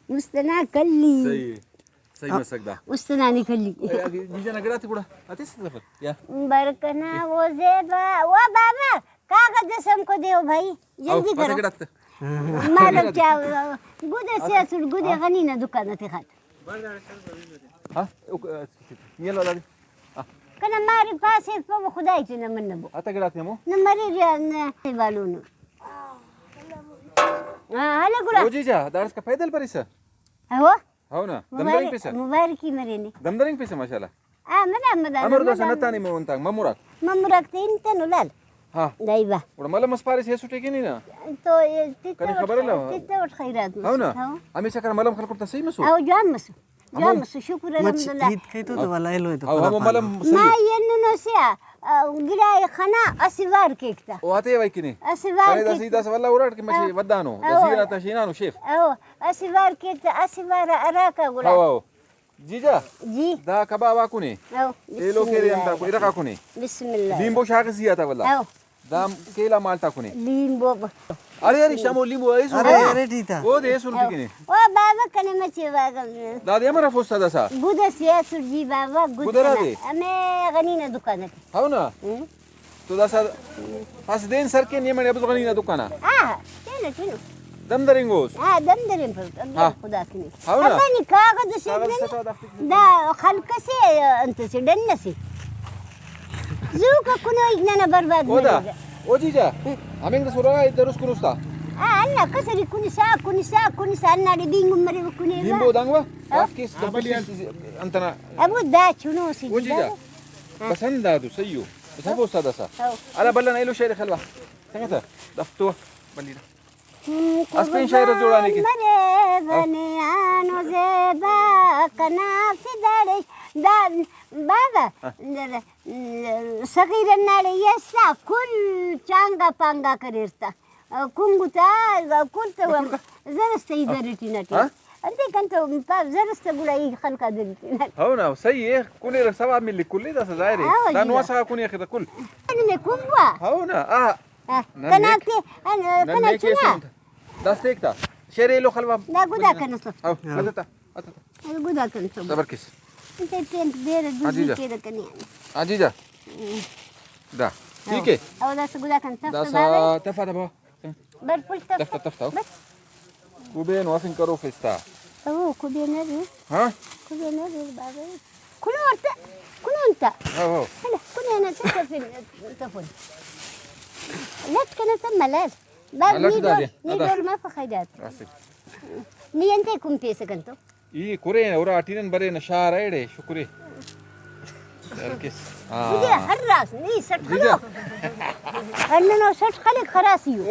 مستنا كلي صحيح صحيح مسك ده مستناني كلي دي انا قراتي كده هتسافر يا بركنا वो जेबा वो बाबा कागज जैसे हमको दो भाई जल्दी करो قرات मालूम क्या गुदे से सुन गुदे गनी ना दुकान थे खात ها يلا لا كنا ماري पास है तो खुदा ही न मन नबो आता قرات يا مو नंबरी वालों هلا قول وجيجا دارس كفايدل بريسه هو هونا دمدرين بيسه مباركي مريني دمدرين بيسه ما شاء الله مدام امر ده سنه ثاني مو انت ممرك ممرك انت نولال ها دايبه ولا مسباريس هي سوتي كينينا تو كان خبر له تتوت خيرات هونا امي شكر ملم خلكم تسيم سو او جامس شكرا لله ईद खाई तो वाला एलो है तो او هم ملم ما ينو سيا غلاي خنا اسوار كيكتا واتي وايكني اسوار انا سيدا والله ورات ماشي ودانو دسينا تشينانو شيف او اسوار كيكتا اسوار اراكا غلا هاو جيجا جي دا كبابا كوني او كيلو كيري انت كو يرقا كوني بسم الله ليمبو شاق سياتا والله او دام كيلا مالتا كوني ليمبو अरे अरे शामो लिंबू ऐसो अरे ठीक था ओ दे सुन किने ओ बाबा कने मचे बागा दादी हमारा फोस्ता दसा गुदा सिया सुरजी बाबा गुदरा दे मैं गनीना दुकान हाउ ना तो दसा पास देन सर के नियम अबु गनी ना दुकाना تينو दम दरिंगोस دم درين خدا كني هاو نا. أباني كاغذ شيء कागज دا خلق سي انت سدنسي زوكا كنو يجننا برباد ओदा ओ जीजा हमें तो सुरा इधर उसको रुस्ता أنا كسري كوني سا أنا دينغ مري كوني लिंबू दांगवा आपकी अंतना أبو دا شنو سي ओ जीजा पसंद दादू सही हो बस फोस्ता दसा هاو على بلنا ايلو شيء خلوا سمعت دفتو بلينا اسبين شيء رجولاني كي مري بني أنا زبا كنا في دارش دا بابا صغير النار يسا كل چانگا پانگا كريرتا كونغوتا كنت زرست يدرتي نتي انت كنت زرست غلاي خلق درتي هونا سيء كوني رسوا من كل ده زايري ده نواسا كوني كده كل انا كومبا هونا كناكي انا كنا تشنا ده ستيك ده شيري له خلوا لا غدا كنصف او اتتا غدا كنصف تبركس انت بنت دير دوزي كده كني عجيجة ده ठीक है او ده غدا كنصف ده سا تفا ده برفل تفتا تفتا كوبين وافين كرو فيستا هو كوبينري ها كوبينري بابا كله انت هو هلا كل انا في التلفون لا كانت ملال باب نيدور ما في خيرات ني انت كم بيسك انت ಈ ಕುರೆ ಅವರ ಅಟಿನನ್ ಬರೆ ನಶಾರ ಎಡೆ ಶುಕ್ರಿ الكيس بدي حراس ني سرت خلو انه سرت خليك خراسيو